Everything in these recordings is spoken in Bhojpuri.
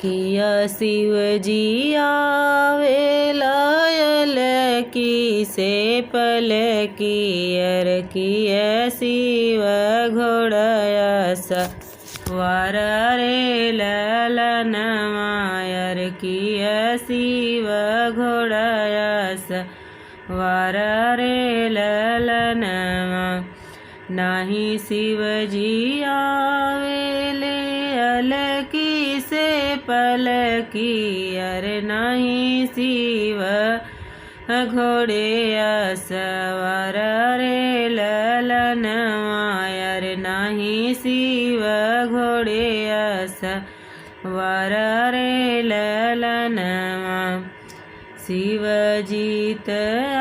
किया शिवजी आवे लायल की से पलकी अर किया शिव घोड़ायस वार रे ललन मायर किया शिव घोड़ायस वार रे ललन नाही शिवजी आवेले अलकी से पलकी अरे नाही शिव घोड़े सवार रे ललन मायर नाही शिव घोड़े सवार रे ललन शिवजीत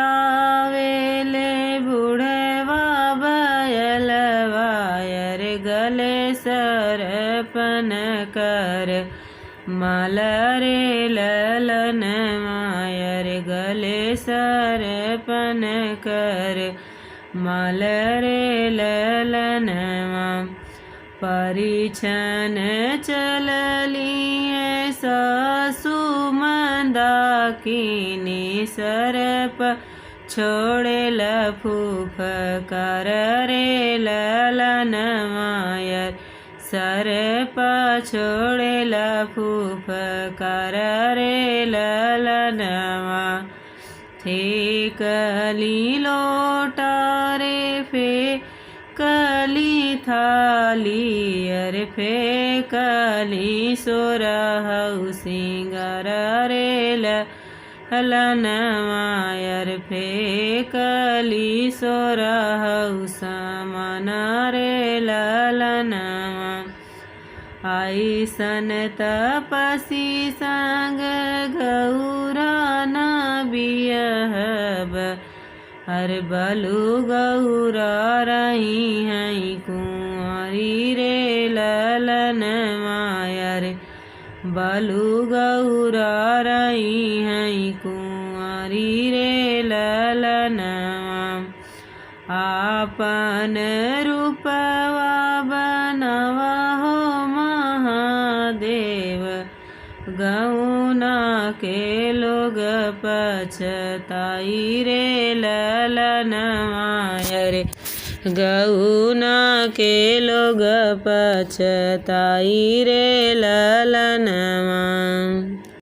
आवेले बुढ़वा बयलवायर गले सरपन कर माल रे ललन मायर गले सरपन कर माल रे ललन परिछन चललिए सासु मंदाकिनी सरप छोड़े लफूफ कर रे ललन मायर सरप छोड़े लफूफ कर रे ललन थे कली लोटारे फे कली थाली अरे फे कली सोरहु सिंगार रे ललन मायर फे कली सोरहु समन रे ललन आई सन तपसी संग गौरा न बियहब हर बलु गौरा रही हैं कुंवारी रे ललन मायर बलु गौरा रही हैं कुंवारी रे ललन आपन रूपवा बनवा हो महादेव गौना के लोग पछताई रे ललन मायर गौना के लोग पछताई रे ललन